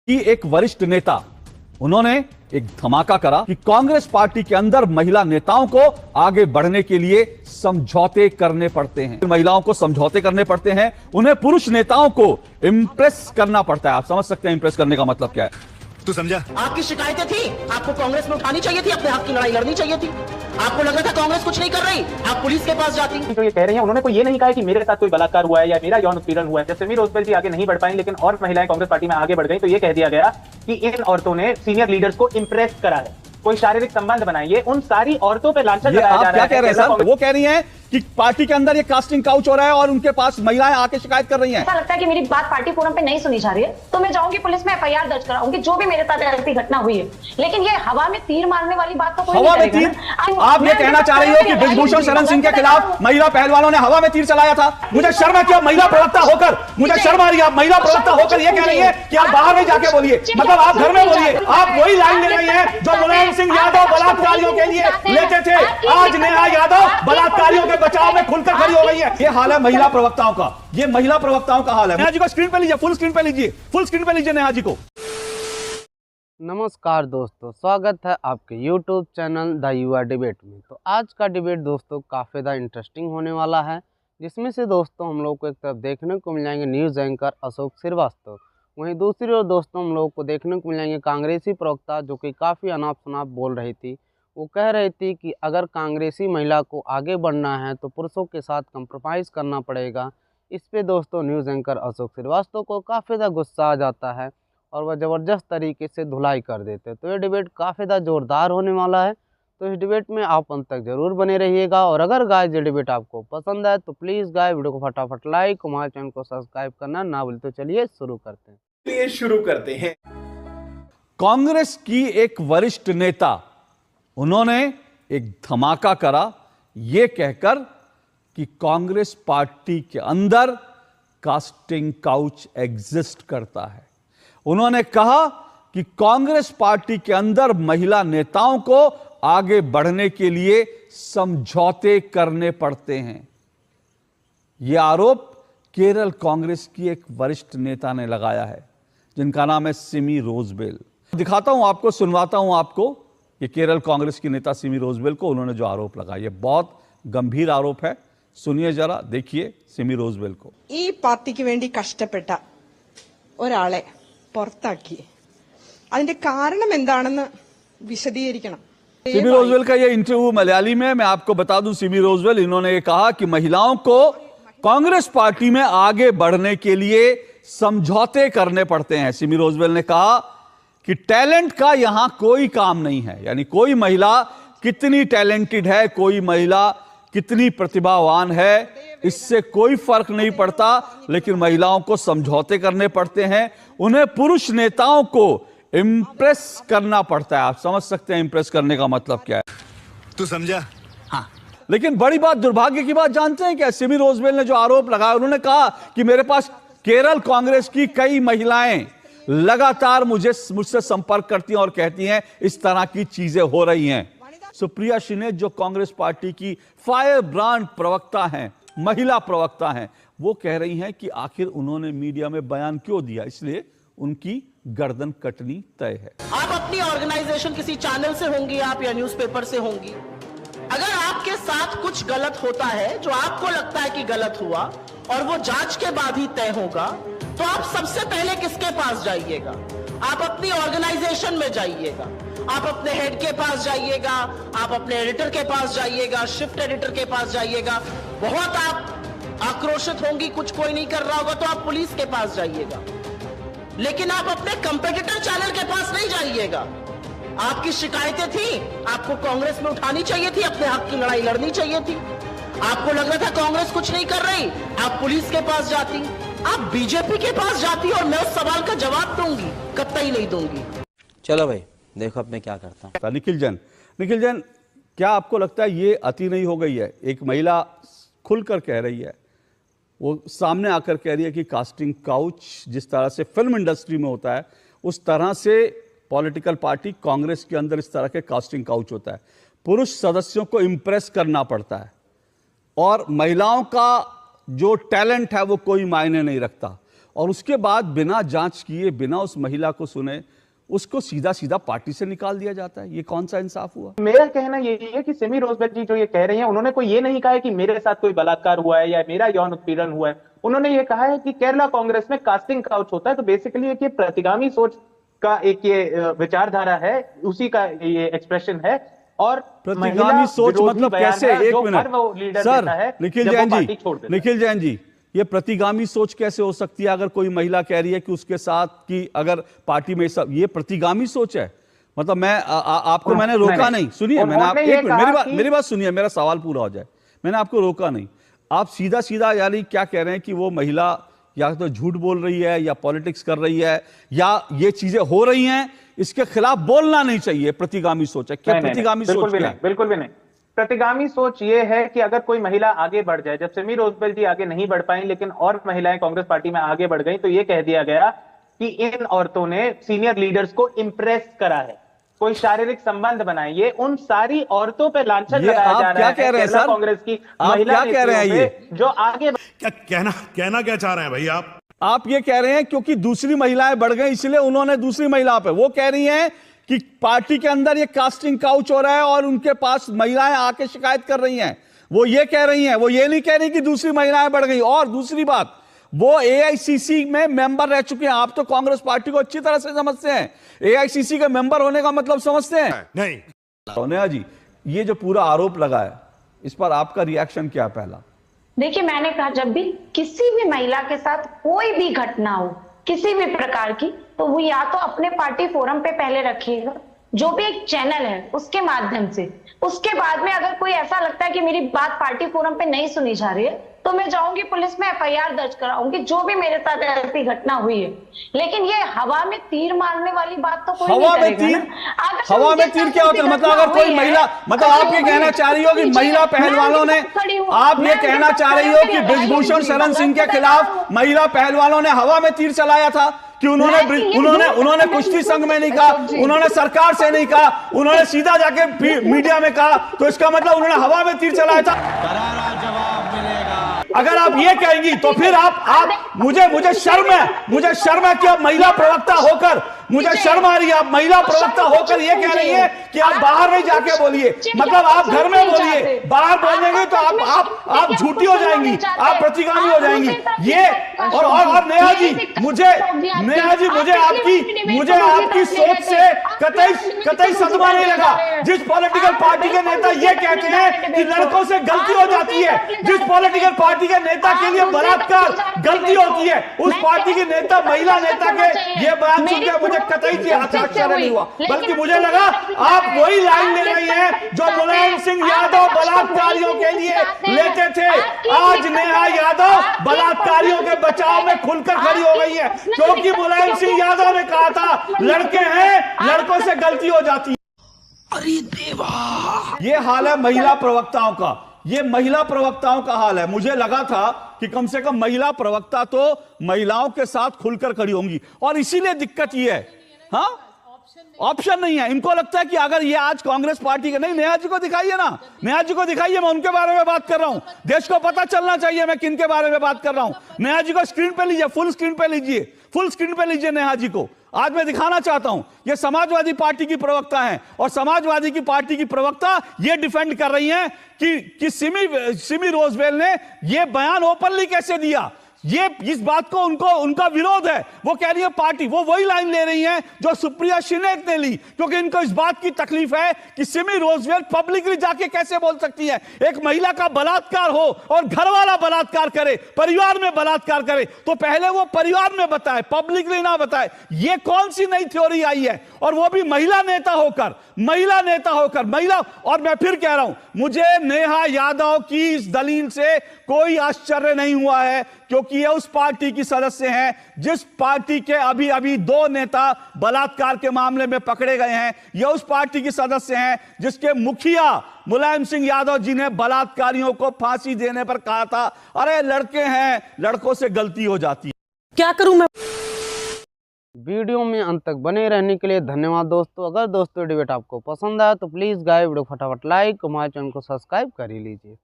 कि एक वरिष्ठ नेता उन्होंने एक धमाका करा कि कांग्रेस पार्टी के अंदर महिला नेताओं को आगे बढ़ने के लिए समझौते करने पड़ते हैं। महिलाओं को समझौते करने पड़ते हैं, उन्हें पुरुष नेताओं को इंप्रेस करना पड़ता है। आप समझ सकते हैं इंप्रेस करने का मतलब क्या है। तू समझा? आपकी शिकायतें थी, आपको कांग्रेस में उठानी चाहिए थी, अपने हक की लड़ाई लड़नी चाहिए थी। आपको लग रहा था कांग्रेस कुछ नहीं कर रही, आप पुलिस के पास जाती। तो ये कह रही हैं, उन्होंने कोई ये नहीं कहा कि मेरे साथ कोई बलात्कार हुआ है या मेरा यौन उत्पीड़न हुआ है। जब सिमी रोजबेल जी आगे नहीं बढ़ पाई लेकिन और महिलाएं कांग्रेस पार्टी में आगे बढ़ गई तो ये कह दिया गया कि इन औरतों ने सीनियर लीडर्स को इंप्रेस करा है, कोई शारीरिक संबंध बनाइए। उन सारी औरतों पे लांछन लगाया जा रहा है। क्या कह रहे हैं सर? वो कह रही हैं कि पार्टी के अंदर ये कास्टिंग काउच हो रहा है और उनके पास महिलाएं आके शिकायत कर रही हैं। ऐसा लगता है कि मेरी बात पार्टी फोरम पे नहीं सुनी जा रही है तो मैं जाऊंगी पुलिस में एफआईआर दर्ज कराऊंगी, जो भी मेरे साथ ऐसी घटना हुई है। लेकिन ये हवा में तीर मारने वाली बात तो कोई हवा में नहीं तीर? करेगा। आप ये कहना चाह रही हो कि ब्रिजभूषण शरण सिंह के खिलाफ महिला पहलवानों ने हवा में तीर चलाया था? मुझे शर्म है कि आप महिला प्रवक्ता होकर, मुझे शर्म आ रही है, आप महिला प्रवक्ता होकर ये कह रही है कि आप बाहर में जाके बोलिए, मतलब आप घर में बोलिए। आप वही लाइन ले रही हैं जो मुलायम सिंह यादव बलात्कारियों के लिए लेते थे। आज नेहा यादव बलात्कारियों के बचाव में खुलकर खड़ी हो गई है। ये हाल है महिला प्रवक्ताओं का, ये महिला प्रवक्ताओं का हाल है। नेहा जी को स्क्रीन पे लीजिए, फुल स्क्रीन पे लीजिए, फुल स्क्रीन पे लीजिए नेहा जी को। नमस्कार दोस्तों, स्वागत है आपके YouTube चैनल द युवा डिबेट में। तो आज का डिबेट दोस्तों काफ़ी ज़्यादा इंटरेस्टिंग होने वाला है, जिसमें से दोस्तों हम लोग को एक तरफ देखने को मिल जाएंगे न्यूज़ एंकर अशोक श्रीवास्तव, वहीं दूसरी ओर दोस्तों हम लोग को देखने को मिल जाएंगे कांग्रेसी प्रवक्ता जो कि काफ़ी अनाप शनाप बोल रही थी। वो कह रही थी कि अगर कांग्रेसी महिला को आगे बढ़ना है तो पुरुषों के साथ कंप्रोमाइज़ करना पड़ेगा। इस पे दोस्तों न्यूज़ एंकर अशोक श्रीवास्तव को काफ़ी ज़्यादा गुस्सा आ जाता है और वह ज़बरदस्त तरीके से धुलाई कर देते हैं। तो ये डिबेट काफ़ी ज़्यादा ज़ोरदार होने वाला है, तो इस डिबेट में आप अंत तक ज़रूर बने रहिएगा। और अगर गाइस ये डिबेट आपको पसंद है तो प्लीज़ गाइस वीडियो को फटाफट लाइक, हमारे चैनल को सब्सक्राइब करना ना भूलें। तो चलिए शुरू करते हैं। कांग्रेस की एक वरिष्ठ नेता उन्होंने एक धमाका करा यह कहकर कि कांग्रेस पार्टी के अंदर कास्टिंग काउच एग्जिस्ट करता है। उन्होंने कहा कि कांग्रेस पार्टी के अंदर महिला नेताओं को आगे बढ़ने के लिए समझौते करने पड़ते हैं। यह आरोप केरल कांग्रेस की एक वरिष्ठ नेता ने लगाया है, जिनका नाम है सिमी रोजबेल। दिखाता हूं आपको, सुनवाता हूं आपको कि केरल कांग्रेस की नेता सिमी रोजबेल को उन्होंने जो आरोप लगाया, बहुत गंभीर आरोप है। सुनिए जरा, देखिए सिमी रोजबेल को। ഈ പാർട്ടിക്ക് വേണ്ടി കഷ്ടപ്പെട്ട ഒരാളെ പുറത്താക്കി അതിന്റെ കാരണം എന്താണെന്ന് വിശദീകരിക്കണം। सिमी रोजबेल का यह इंटरव्यू मलयाली में, मैं आपको बता दूं, सिमी रोजबेल इन्होंने ये कहा कि महिलाओं को कांग्रेस पार्टी में आगे बढ़ने के लिए समझौते करने पड़ते हैं। सिमी रोजबेल ने कहा कि टैलेंट का यहां कोई काम नहीं है, यानी कोई महिला कितनी टैलेंटेड है, कोई महिला कितनी प्रतिभावान है, इससे कोई फर्क नहीं पड़ता, लेकिन महिलाओं को समझौते करने पड़ते हैं, उन्हें पुरुष नेताओं को इंप्रेस करना पड़ता है। आप समझ सकते हैं इंप्रेस करने का मतलब क्या है। तू समझा? हाँ, लेकिन बड़ी बात, दुर्भाग्य की बात जानते हैं क्या? सिमी रोजबेल ने जो आरोप लगाया, उन्होंने कहा कि मेरे पास केरल कांग्रेस की कई महिलाएं लगातार मुझसे संपर्क करती हैं और कहती हैं इस तरह की चीजें हो रही हैं। सुप्रिया शिने जो कांग्रेस पार्टी की फायर ब्रांड प्रवक्ता हैं, महिला प्रवक्ता हैं, वो कह रही हैं कि आखिर उन्होंने मीडिया में बयान क्यों दिया, इसलिए उनकी गर्दन कटनी तय है। आप अपनी ऑर्गेनाइजेशन किसी चैनल से होंगी आप या न्यूज़पेपर से होंगी, अगर आपके साथ कुछ गलत होता है जो आपको लगता है कि गलत हुआ और वो जांच के बाद ही तय होगा, तो आप सबसे पहले किसके पास जाइएगा? आप अपनी ऑर्गेनाइजेशन में जाइएगा, आप अपने हेड के पास जाइएगा, आप अपने एडिटर के पास जाइएगा, शिफ्ट एडिटर के पास जाइएगा। बहुत आप आक्रोशित होंगी, कुछ कोई नहीं कर रहा होगा तो आप पुलिस के पास जाइएगा, लेकिन आप अपने कंपेटिटर चैनल के पास नहीं जाइएगा। आपकी शिकायतें थी, आपको कांग्रेस में उठानी चाहिए थी, अपने हक की लड़ाई लड़नी चाहिए थी। आपको लग रहा था कांग्रेस कुछ नहीं कर रही, आप पुलिस के पास जाती, आप बीजेपी के पास जाती और मैं उस सवाल का जवाब दूंगी, कतई नहीं दूंगी। चलो भाई देखो अब मैं क्या करता हूँ। निखिल जैन, क्या आपको लगता है ये अति नहीं हो गई है? एक महिला खुलकर कह रही है, वो सामने आकर कह रही है कि कास्टिंग काउच जिस तरह से फिल्म इंडस्ट्री में होता है, उस तरह से पॉलिटिकल पार्टी कांग्रेस के अंदर इस तरह के कास्टिंग काउच होता है। पुरुष सदस्यों को इंप्रेस करना पड़ता है और महिलाओं का जो टैलेंट है वो कोई मायने नहीं रखता। और उसके बाद बिना जांच किए, बिना उस महिला को सुने, उसको सीधा सीधा पार्टी से निकाल दिया जाता है। ये कौन सा इंसाफ हुआ? मेरा कहना यही है कि सिमी रोजबेल जी जो ये कह रही हैं, उन्होंने कोई ये नहीं कहा है कि मेरे साथ कोई बलात्कार हुआ है या मेरा यौन उत्पीड़न हुआ है। उन्होंने ये कहा है कि केरला कांग्रेस में कास्टिंग काउच होता है। तो बेसिकली एक ये प्रतिगामी सोच का एक ये विचारधारा है, उसी का ये एक्सप्रेशन है। और प्रतिगामी सोच मतलब कैसे? एक मिनट सर, निखिल जैन जी, निखिल जैन जी, ये प्रतिगामी सोच कैसे हो सकती है? अगर कोई महिला कह रही है कि उसके साथ की अगर पार्टी में सब, ये प्रतिगामी सोच है? मतलब मैं आपको मैंने रोका नहीं, सुनिए, मैंने आप एक मिनट मेरी बात सुनिए, मेरा सवाल पूरा हो जाए। मैंने आपको रोका नहीं, आप सीधा सीधा यानी क्या कह रहे हैं कि वो महिला या तो झूठ बोल रही है या पॉलिटिक्स कर रही है या ये चीजें हो रही हैं, इसके खिलाफ बोलना नहीं चाहिए, प्रतिगामी सोच है? क्या प्रतिगामी सोच क्या है? बिल्कुल भी नहीं। प्रतिगामी सोच ये है कि अगर कोई महिला आगे बढ़ जाए, जब सिमी रोजबेल जी आगे नहीं बढ़ पाई लेकिन और महिलाएं कांग्रेस पार्टी में आगे बढ़ गई, तो ये कह दिया गया कि इन औरतों ने सीनियर लीडर्स को इंप्रेस करा है, कोई शारीरिक संबंध बनाए। ये उन सारी औरतों पे लांछन लगाया जा रहा है। क्या कह रहे हैं सर? कांग्रेस की आप महिला क्या कह रहे हैं? ये जो आगे कहना क्या चाह रहे हैं भाई आप ये कह रहे हैं क्योंकि दूसरी महिलाएं बढ़ गई इसलिए उन्होंने दूसरी महिला पे, वो कह रही हैं कि पार्टी के अंदर ये कास्टिंग काउच हो रहा है और उनके पास महिलाएं आके शिकायत कर रही हैं, वो ये कह रही हैं, वो ये नहीं कह रही कि दूसरी महिलाएं बढ़ गई। और दूसरी बात, वो एआईसीसी में मेंबर रह चुके हैं। आप तो कांग्रेस पार्टी को अच्छी तरह से समझते हैं, एआईसीसी का मेंबर होने का मतलब समझते हैं? नहीं। सोनिया जी, ये जो पूरा आरोप लगा है, इस पर आपका रिएक्शन क्या है? पहला, देखिए, मैंने कहा जब भी किसी भी महिला के साथ कोई भी घटना हो किसी भी प्रकार की, तो वो या तो अपने पार्टी फोरम पे पहले रखिएगा, जो भी एक चैनल है उसके माध्यम से। उसके बाद में अगर कोई ऐसा लगता है कि मेरी बात पार्टी फोरम पे नहीं सुनी जा रही है, तो मैं जाऊंगी पुलिस में एफआईआर दर्ज कराऊंगी, जो भी मेरे साथ ऐसी घटना हुई है। लेकिन ये हवा में तीर मारने वाली बात तो कोई हवा नहीं में करेगा तीर? ना। हवा में तीर क्या होता है? मतलब अगर कोई महिला, मतलब आप ये कहना चाह रही हो कि महिला पहलवानों ने, आप ये कहना चाह रही हो कि बृजभूषण शरण सिंह के खिलाफ महिला पहलवानों ने हवा में तीर चलाया था कि उन्होंने कुश्ती संघ में नहीं कहा, उन्होंने सरकार से नहीं कहा, उन्होंने सीधा जाके मीडिया में कहा, तो इसका मतलब उन्होंने हवा में तीर चलाया था? करारा जवाब मिलेगा। अगर आप ये कहेंगी तो फिर आप मुझे शर्म है कि आप महिला प्रवक्ता होकर, मुझे शर्म आ रही है, आप महिला प्रवक्ता होकर ये कह रही है कि आप बाहर नहीं जाके बोलिए। मतलब आप घर में बोलिए, बाहर बोलेंगे तो आप झूठी हो जाएंगी, आप प्रतिगामी हो जाएंगी। ये और नेहा जी, मुझे आपकी सोच से कतई सदमा नहीं लगा। जिस पॉलिटिकल पार्टी के नेता ये कहते हैं कि लड़कों से गलती हो जाती है, जिस पॉलिटिकल पार्टी के नेता के लिए बलात्कार गलती होती है, उस पार्टी के नेता, महिला नेता के ये बयान सुनकर मुझे कतई आश्चर्य नहीं हुआ, बल्कि मुझे लगा आप वही लाइन ले रही हैं जो मुलायम सिंह यादव बलात्कारियों के लिए लेते थे। आज नेहा यादव बलात्कारियों के बचाव में खुलकर खड़ी हो गई है, क्योंकि मुलायम सिंह यादव ने कहा था लड़के हैं, लड़कों से गलती हो जाती है। अरे देवा, ये हाल है महिला प्रवक्ताओं का, ये महिला प्रवक्ताओं का हाल है। मुझे लगा था कि कम से कम महिला प्रवक्ता तो महिलाओं के साथ खुलकर खड़ी होंगी, और इसीलिए दिक्कत ये है, हाँ, ऑप्शन नहीं है। इनको लगता है कि अगर ये आज कांग्रेस पार्टी के, नहीं, नेहा जी को दिखाइए ना, नेहा जी को दिखाइए, मैं उनके बारे में बात कर रहा हूं। देश को पता चलना चाहिए मैं किन के बारे में बात कर रहा हूं। नेहा जी को स्क्रीन पे लीजिए, फुल स्क्रीन पे लीजिए, फुल स्क्रीन पे लीजिए नेहा जी को। आज मैं दिखाना चाहता हूं, ये समाजवादी पार्टी की प्रवक्ता हैं, और समाजवादी की पार्टी की प्रवक्ता ये डिफेंड कर रही हैं कि सिमी रोजबेल ने ये बयान ओपनली कैसे दिया। ये इस बात को उनका विरोध है। वो कह रही है पार्टी, वो वही लाइन ले रही है जो सुप्रिया शिनेत ने ली, क्योंकि इनको इस बात की तकलीफ है कि सिमी रोजबेल पब्लिकली जाके कैसे बोल सकती है। एक महिला का बलात्कार हो और घर वाला बलात्कार करे, परिवार में बलात्कार करे, तो पहले वो परिवार में बताए, पब्लिकली ना बताए। ये कौन सी नई थ्योरी आई है? और वो भी महिला नेता होकर। और मैं फिर कह रहा हूं, मुझे नेहा यादव की इस दलील से कोई आश्चर्य नहीं हुआ है, क्योंकि ये उस पार्टी की सदस्य हैं जिस पार्टी के अभी 2 नेता बलात्कार के मामले में पकड़े गए हैं। ये उस पार्टी की सदस्य हैं जिसके मुखिया मुलायम सिंह यादव जी ने बलात्कारियों को फांसी देने पर कहा था, अरे लड़के हैं, लड़कों से गलती हो जाती है। क्या करूं मैं? वीडियो में अंत तक बने रहने के लिए धन्यवाद दोस्तों। अगर दोस्तों डिबेट आपको पसंद आया तो प्लीज़ गाइस वीडियो फटाफट लाइक, हमारे चैनल को सब्सक्राइब कर ही लीजिए।